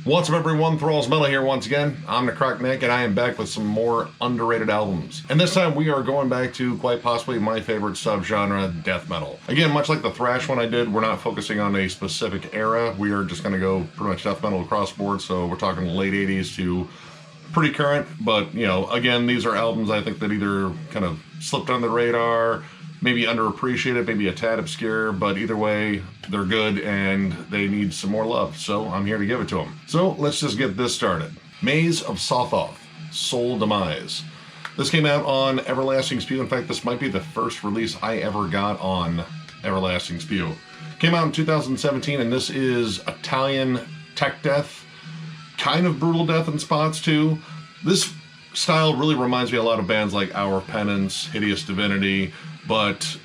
What's up everyone, Thralls Metal here once again. I'm Necrotic Nick and I am back with some more underrated albums. And this time we are going back to quite possibly my favorite subgenre, death metal. Again, much like the thrash one I did, we're not focusing on a specific era. We are just going to go pretty much death metal across the board, so we're talking late 80s to pretty current. But, you know, again, these are albums I think that either kind of slipped on the radar, maybe underappreciated, maybe a tad obscure, but either way, they're good and they need some more love, so I'm here to give it to them. So let's just get this started. Maze of Sothoth, Soul Demise. This came out on Everlasting Spew. In fact, this might be the first release I ever got on Everlasting Spew. Came out in 2017, and this is Italian tech death, kind of brutal death in spots too. This style really reminds me a lot of bands like Hour of Penance, Hideous Divinity, but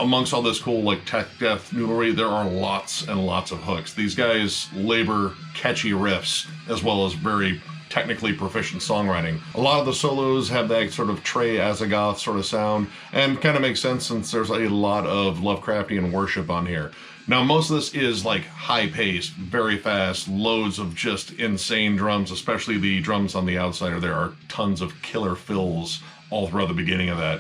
amongst all this cool like tech death noodlery, there are lots and lots of hooks. These guys labor catchy riffs as well as very technically proficient songwriting. A lot of the solos have that sort of Trey Azagoth sort of sound, and kind of makes sense since there's a lot of Lovecraftian worship on here. Now, most of this is like high-paced, very fast, loads of just insane drums, especially the drums on the outside. There are tons of killer fills all throughout the beginning of that.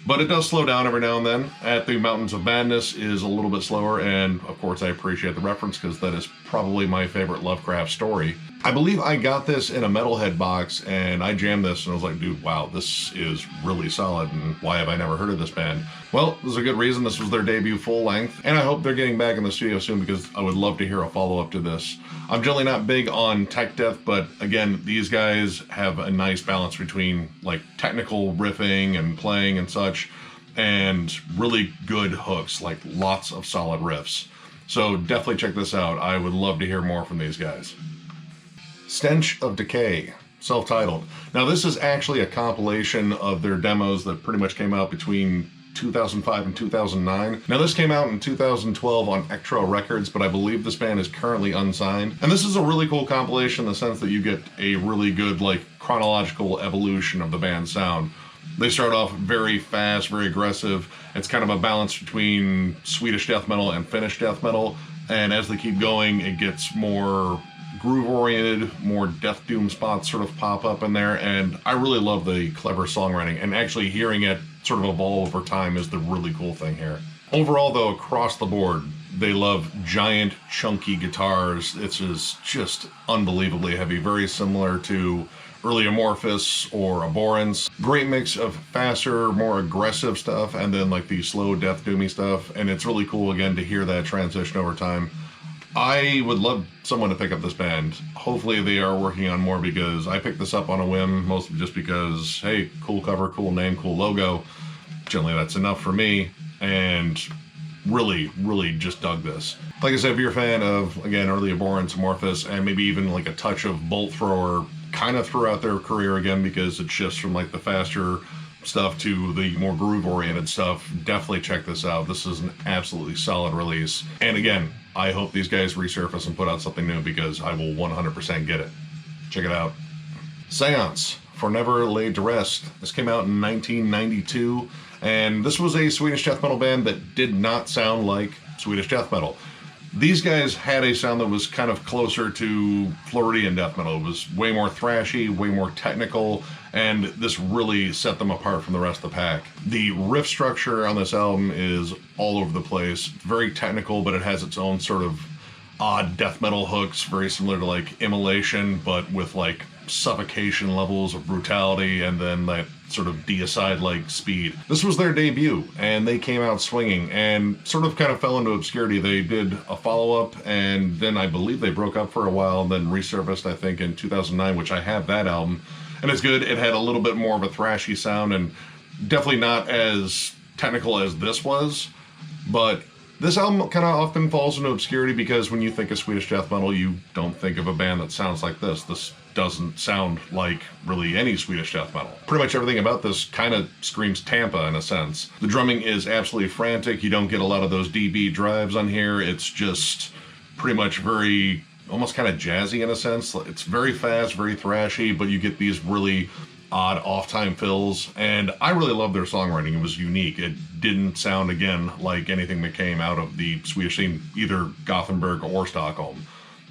But it does slow down every now and then. At the Mountains of Madness is a little bit slower, and of course I appreciate the reference because that is probably my favorite Lovecraft story. I believe I got this in a Metalhead box, and I jammed this and I was like, dude, wow, this is really solid, and why have I never heard of this band? Well, there's a good reason. This was their debut full length, and I hope they're getting back in the studio soon because I would love to hear a follow-up to this. I'm generally not big on tech death, but again, these guys have a nice balance between like technical riffing and playing and such, and really good hooks, like lots of solid riffs. So definitely check this out. I would love to hear more from these guys. Stench of Decay, self-titled. Now this is actually a compilation of their demos that pretty much came out between 2005 and 2009. Now this came out in 2012 on Ectro Records, but I believe this band is currently unsigned. And this is a really cool compilation in the sense that you get a really good like chronological evolution of the band's sound. They start off very fast, very aggressive. It's kind of a balance between Swedish death metal and Finnish death metal. And as they keep going, it gets more groove-oriented, more death doom spots sort of pop up in there, and I really love the clever songwriting, and actually hearing it sort of evolve over time is the really cool thing here. Overall though, across the board, they love giant, chunky guitars. It's just unbelievably heavy, very similar to early Amorphous or Abhorrence. Great mix of faster, more aggressive stuff, and then like the slow death doomy stuff, and it's really cool again to hear that transition over time. I would love someone to pick up this band. Hopefully they are working on more because I picked this up on a whim, mostly just because, hey, cool cover, cool name, cool logo. Generally that's enough for me, and really, really just dug this. Like I said, if you're a fan of, again, early Abhorrence, Amorphous, and maybe even like a touch of Bolt Thrower kind of throughout their career again because it shifts from like the faster stuff to the more groove-oriented stuff, definitely check this out. This is an absolutely solid release. And again, I hope these guys resurface and put out something new because I will 100% get it. Check it out. Seance, Fornever Laid to Rest. This came out in 1992, and this was a Swedish death metal band that did not sound like Swedish death metal. These guys had a sound that was kind of closer to Floridian death metal. It was way more thrashy, way more technical, and this really set them apart from the rest of the pack. The riff structure on this album is all over the place. Very technical, but it has its own sort of odd death metal hooks, very similar to like Immolation, but with like suffocation levels of brutality and then that sort of deicide-like speed. This was their debut, and they came out swinging and sort of kind of fell into obscurity. They did a follow-up, and then I believe they broke up for a while and then resurfaced, I think, in 2009, which I have that album, and it's good. It had a little bit more of a thrashy sound, and definitely not as technical as this was, but this album kind of often falls into obscurity because when you think of Swedish death metal, you don't think of a band that sounds like this. This doesn't sound like really any Swedish death metal. Pretty much everything about this kind of screams Tampa in a sense. The drumming is absolutely frantic. You don't get a lot of those DB drives on here. It's just pretty much very, almost kind of jazzy in a sense. It's very fast, very thrashy, but you get these really odd off-time fills, and I really love their songwriting. It was unique. It didn't sound, again, like anything that came out of the Swedish scene, either Gothenburg or Stockholm.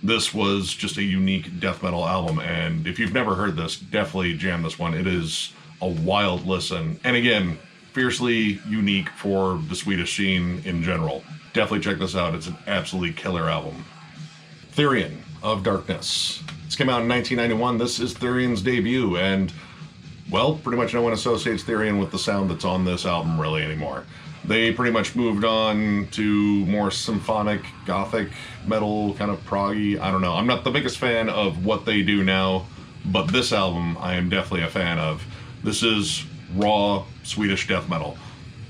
this was just a unique death metal album, and if you've never heard this, definitely jam this one. It is a wild listen, and again, fiercely unique for the Swedish scene in general. Definitely check this out. It's an absolutely killer album. Therion of Darkness. This came out in 1991. This is Therion's debut, and well, pretty much no one associates Therion with the sound that's on this album really anymore. They pretty much moved on to more symphonic, gothic, metal, kind of proggy. I don't know. I'm not the biggest fan of what they do now, but this album I am definitely a fan of. This is raw Swedish death metal.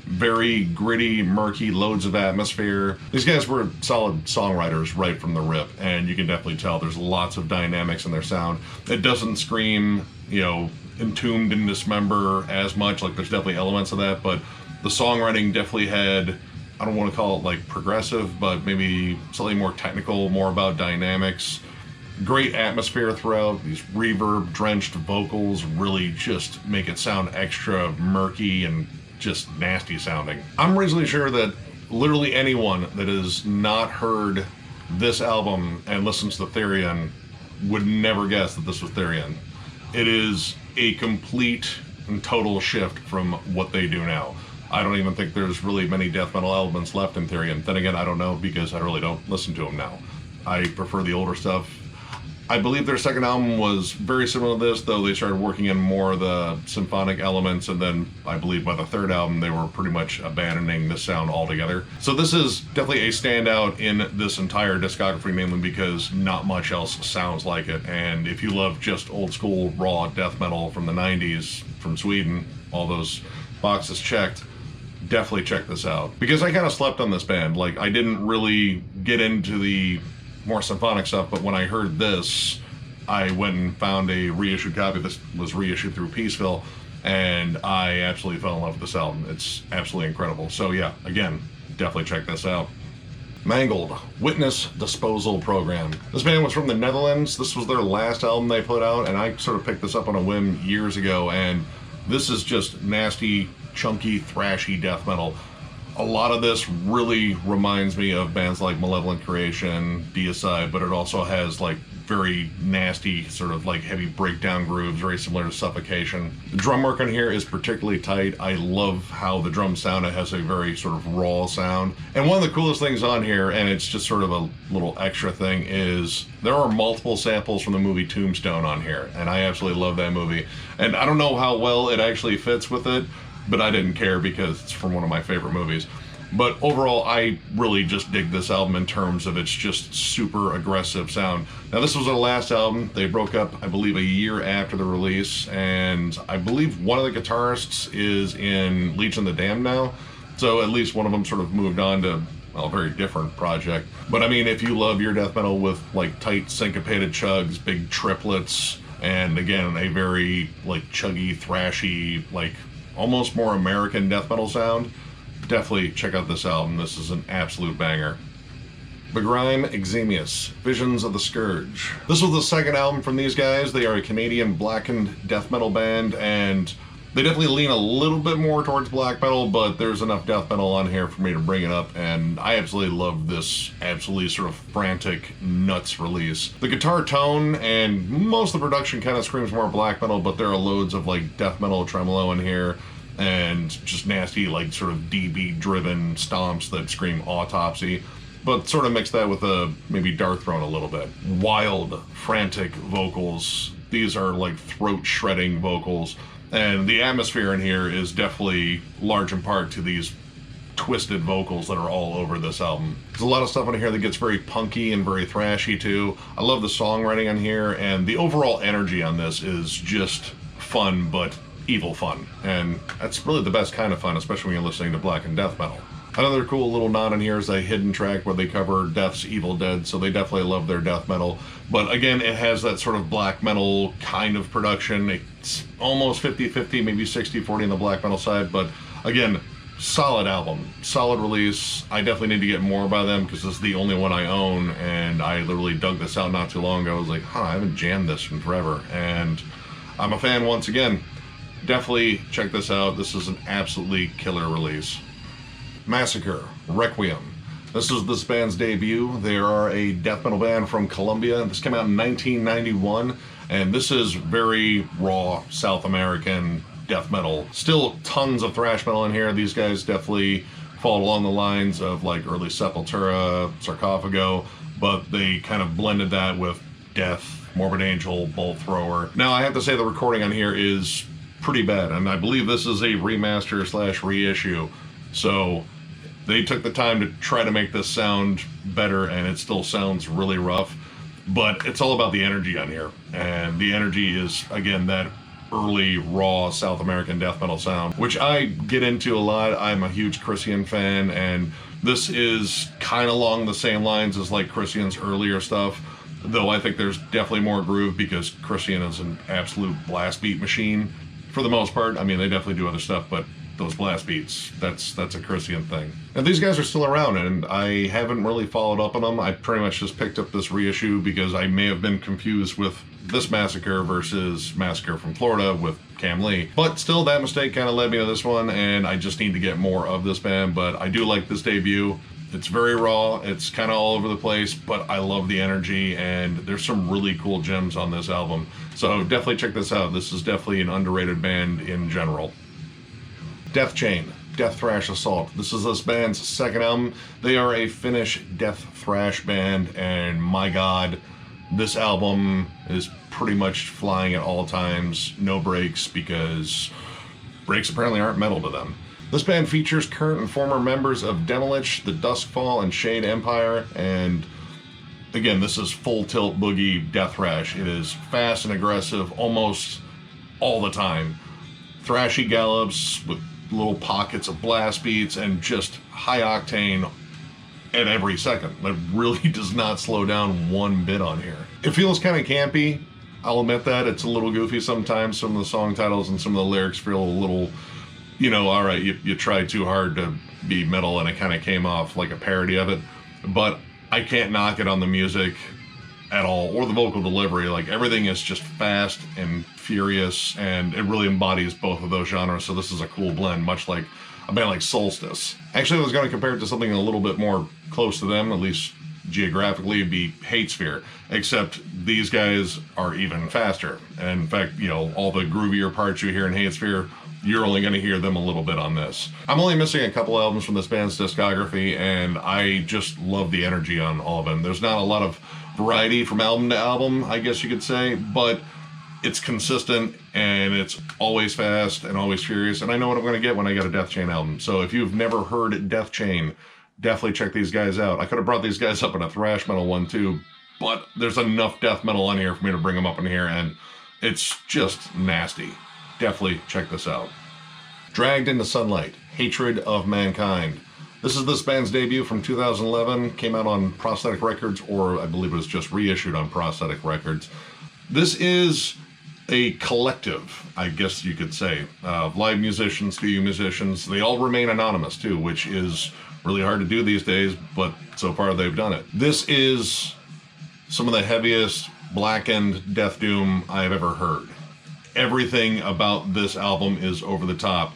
Very gritty, murky, loads of atmosphere. These guys were solid songwriters right from the rip, and you can definitely tell there's lots of dynamics in their sound. It doesn't scream, you know, entombed and dismember as much. Like, there's definitely elements of that, but the songwriting definitely had, I don't want to call it like progressive, but maybe something more technical, more about dynamics. Great atmosphere throughout. These reverb-drenched vocals really just make it sound extra murky and just nasty sounding. I'm reasonably sure that literally anyone that has not heard this album and listens to Therion would never guess that this was Therion. It is a complete and total shift from what they do now. I don't even think there's really many death metal elements left in Therion. Then again, I don't know because I really don't listen to them now. I prefer the older stuff. I believe their second album was very similar to this, though they started working in more of the symphonic elements, and then I believe by the third album they were pretty much abandoning this sound altogether. So this is definitely a standout in this entire discography, mainly because not much else sounds like it. And if you love just old school raw death metal from the 90s from Sweden, all those boxes checked, definitely check this out. Because I kind of slept on this band. Like, I didn't really get into the more symphonic stuff, but when I heard this, I went and found a reissued copy. This was reissued through Peaceville, and I absolutely fell in love with this album. It's absolutely incredible. So yeah, again, definitely check this out. Mangled, Witness Disposal Program. This band was from the Netherlands. This was their last album they put out, and I sort of picked this up on a whim years ago, and this is just nasty, chunky, thrashy death metal. A lot of this really reminds me of bands like Malevolent Creation, Deicide, but it also has like very nasty, sort of like heavy breakdown grooves, very similar to Suffocation. The drum work on here is particularly tight. I love how the drums sound. It has a very sort of raw sound. And one of the coolest things on here, and it's just sort of a little extra thing, is there are multiple samples from the movie Tombstone on here, and I absolutely love that movie. And I don't know how well it actually fits with it, but I didn't care because it's from one of my favorite movies. But overall, I really just dig this album in terms of its just super aggressive sound. Now, this was their last album. They broke up, I believe, a year after the release, and I believe one of the guitarists is in Legion of the Damned now, so at least one of them sort of moved on to, well, a very different project. But I mean, if you love your death metal with like tight syncopated chugs, big triplets, and again, a very like chuggy, thrashy, like almost more American death metal sound, definitely check out this album. This is an absolute banger. Begrime, Exemious, Visions of the Scourge. This was the second album from these guys. They are a Canadian blackened death metal band, and they definitely lean a little bit more towards black metal, but there's enough death metal on here for me to bring it up, and I absolutely love this absolutely sort of frantic, nuts release. The guitar tone and most of the production kind of screams more black metal, but there are loads of like death metal tremolo in here, and just nasty, like sort of DB driven stomps that scream autopsy, but sort of mix that with maybe Darkthrone a little bit. Wild, frantic vocals. These are like throat shredding vocals, and the atmosphere in here is definitely large in part to these twisted vocals that are all over this album. There's a lot of stuff on here that gets very punky and very thrashy too. I love the songwriting on here, and the overall energy on this is just fun, but evil fun, and that's really the best kind of fun, especially when you're listening to black and death metal. Another cool little nod in here is a hidden track where they cover Death's Evil Dead, so they definitely love their death metal, but again, it has that sort of black metal kind of production. It's almost 50-50, maybe 60-40 on the black metal side, but again, solid album, solid release. I definitely need to get more by them because this is the only one I own, and I literally dug this out not too long ago. I was like, I haven't jammed this in forever, and I'm a fan once again. Definitely check this out. This is an absolutely killer release. Masacre Reqviem. This is this band's debut. They are a death metal band from Colombia. This came out in 1991, and this is very raw South American death metal. Still tons of thrash metal in here. These guys definitely fall along the lines of like early Sepultura, Sarcophago, but they kind of blended that with Death, Morbid Angel, Bolt Thrower. Now I have to say the recording on here is pretty bad, and I believe this is a remaster slash reissue. So they took the time to try to make this sound better, and it still sounds really rough, but it's all about the energy on here. And the energy is, again, that early, raw South American death metal sound, which I get into a lot. I'm a huge Christian fan, and this is kind of along the same lines as like Christian's earlier stuff, though I think there's definitely more groove because Christian is an absolute blast beat machine for the most part. I mean, they definitely do other stuff, but those blast beats, that's a Christian thing. And these guys are still around, and I haven't really followed up on them. I pretty much just picked up this reissue because I may have been confused with this Massacre versus Massacre from Florida with Cam Lee. But still, that mistake kind of led me to this one, and I just need to get more of this band. But I do like this debut. It's very raw, it's kind of all over the place, but I love the energy, and there's some really cool gems on this album. So definitely check this out. This is definitely an underrated band in general. Deathchain, Deaththrash Assault. This is this band's second album. They are a Finnish death thrash band, and my god, this album is pretty much flying at all times. No breaks, because breaks apparently aren't metal to them. This band features current and former members of Demolish, the Duskfall, and Shade Empire, and again, this is full tilt boogie death thrash. It is fast and aggressive almost all the time. Thrashy gallops with little pockets of blast beats and just high octane at every second. It really does not slow down one bit on here. It feels kind of campy. I'll admit that. It's a little goofy sometimes. Some of the song titles and some of the lyrics feel a little, you know, all right, you tried too hard to be metal and it kind of came off like a parody of it. But I can't knock it on the music at all, or the vocal delivery. Like, everything is just fast and furious, and it really embodies both of those genres. So this is a cool blend, much like a band like Solstice. Actually, I was going to compare it to something a little bit more close to them, at least geographically, it'd be Hatesphere, except these guys are even faster. And in fact, you know, all the groovier parts you hear in Hatesphere, you're only going to hear them a little bit on this. I'm only missing a couple albums from this band's discography, and I just love the energy on all of them. There's not a lot of variety from album to album, I guess you could say, but it's consistent, and it's always fast and always furious, and I know what I'm going to get when I get a Deathchain album. So if you've never heard Deathchain, definitely check these guys out. I could have brought these guys up in a thrash metal one too, but there's enough death metal on here for me to bring them up in here, and it's just nasty. Definitely check this out. Dragged into Sunlight, Hatred of Mankind. This is this band's debut from 2011, came out on Prosthetic Records, or I believe it was just reissued on Prosthetic Records. This is a collective, I guess you could say, of live musicians, studio musicians. They all remain anonymous too, which is really hard to do these days, but so far they've done it. This is some of the heaviest blackened death doom I've ever heard. Everything about this album is over the top.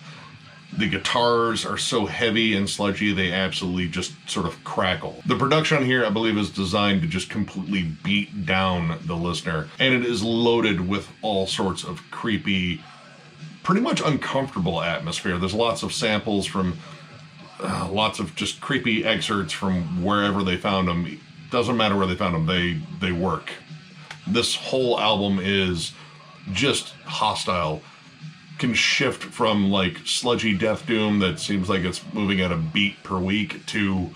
The guitars are so heavy and sludgy, they absolutely just sort of crackle. The production here, I believe, is designed to just completely beat down the listener. And it is loaded with all sorts of creepy, pretty much uncomfortable atmosphere. There's lots of samples from, lots of just creepy excerpts from wherever they found them. Doesn't matter where they found them, they work. This whole album is just hostile. Can shift from like sludgy death doom that seems like it's moving at a beat per week to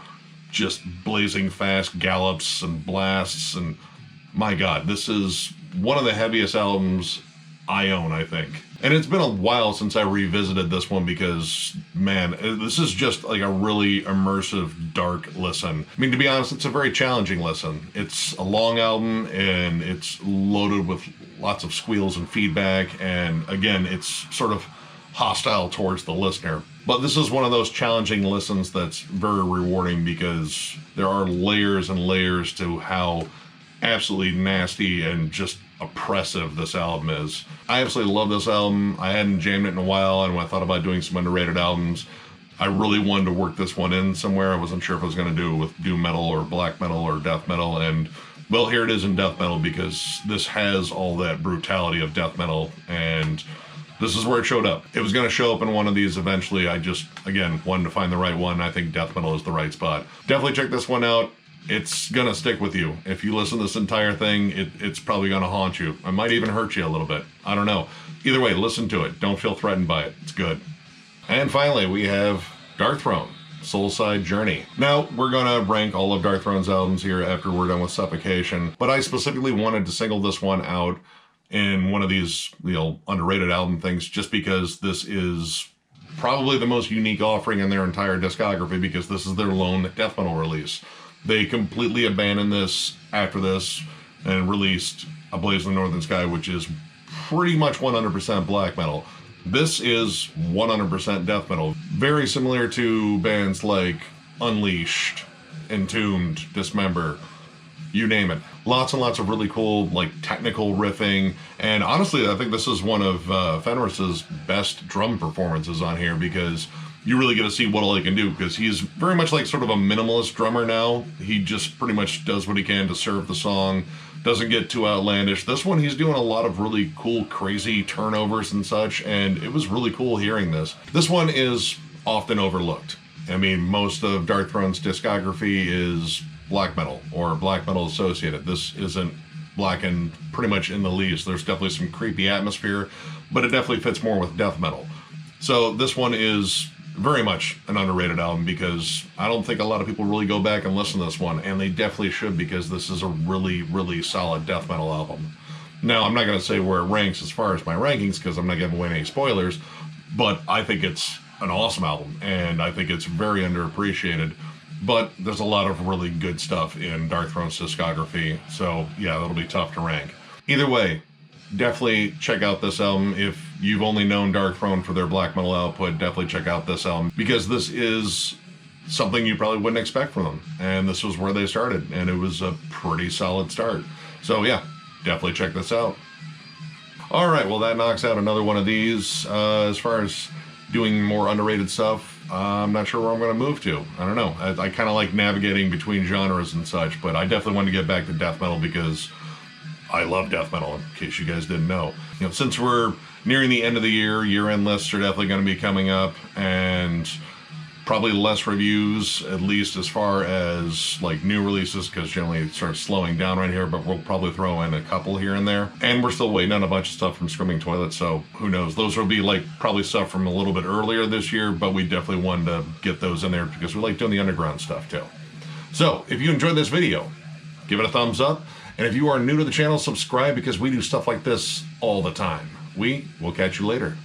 just blazing fast gallops and blasts, and my god, this is one of the heaviest albums I own, I think. And it's been a while since I revisited this one because, man, this is just like a really immersive, dark listen. I mean, to be honest, it's a very challenging listen. It's a long album, and it's loaded with lots of squeals and feedback, and again, it's sort of hostile towards the listener. But this is one of those challenging listens that's very rewarding because there are layers and layers to how absolutely nasty and just oppressive this album is. I absolutely love this album. I hadn't jammed it in a while, and when I thought about doing some underrated albums, I really wanted to work this one in somewhere. I wasn't sure if I was going to do it with doom metal or black metal or death metal, and well, here it is in death metal because this has all that brutality of death metal, and this is where it showed up. It was going to show up in one of these eventually. I just, again, wanted to find the right one. I think death metal is the right spot. Definitely check this one out. It's going to stick with you. If you listen to this entire thing, it's probably going to haunt you. It might even hurt you a little bit. I don't know. Either way, listen to it. Don't feel threatened by it. It's good. And finally, we have Darkthrone, Soulside Journey. Now, we're going to rank all of Darkthrone's albums here after we're done with Suffocation, but I specifically wanted to single this one out in one of these, underrated album things, just because this is probably the most unique offering in their entire discography, because this is their lone death metal release. They completely abandoned this after this and released A Blaze in the Northern Sky, which is pretty much 100% black metal. This is 100% death metal. Very similar to bands like Unleashed, Entombed, Dismember, you name it. Lots and lots of really cool, technical riffing. And honestly, I think this is one of Fenris's best drum performances on here, because you really get to see what all he can do, because he's very much like sort of a minimalist drummer now. He just pretty much does what he can to serve the song. Doesn't get too outlandish. This one, he's doing a lot of really cool, crazy turnovers and such, and it was really cool hearing this. This one is often overlooked. I mean, most of Darkthrone's discography is black metal or black metal associated. This isn't blackened pretty much in the least. There's definitely some creepy atmosphere, but it definitely fits more with death metal. So this one is very much an underrated album, because I don't think a lot of people really go back and listen to this one, and they definitely should, because this is a really, really solid death metal album. Now, I'm not going to say where it ranks as far as my rankings, because I'm not giving away any spoilers, but I think it's an awesome album, and I think it's very underappreciated. But there's a lot of really good stuff in Darkthrone's discography, so yeah, that'll be tough to rank. Either way, definitely check out this album. If you've only known Darkthrone for their black metal output, definitely check out this album, because this is something you probably wouldn't expect from them. And this was where they started, and it was a pretty solid start. So yeah, definitely check this out. All right, well, that knocks out another one of these. As far as doing more underrated stuff, I'm not sure where I'm going to move to. I don't know. I kind of like navigating between genres and such, but I definitely want to get back to death metal, because I love death metal, in case you guys didn't know. Since we're nearing the end of the year, year-end lists are definitely going to be coming up, and probably less reviews, at least as far as new releases, because generally it starts slowing down right here, but we'll probably throw in a couple here and there. And we're still waiting on a bunch of stuff from Screaming Toilet, so who knows? Those will be probably stuff from a little bit earlier this year, but we definitely wanted to get those in there because we like doing the underground stuff too. So if you enjoyed this video, give it a thumbs up. And if you are new to the channel, subscribe, because we do stuff like this all the time. We will catch you later.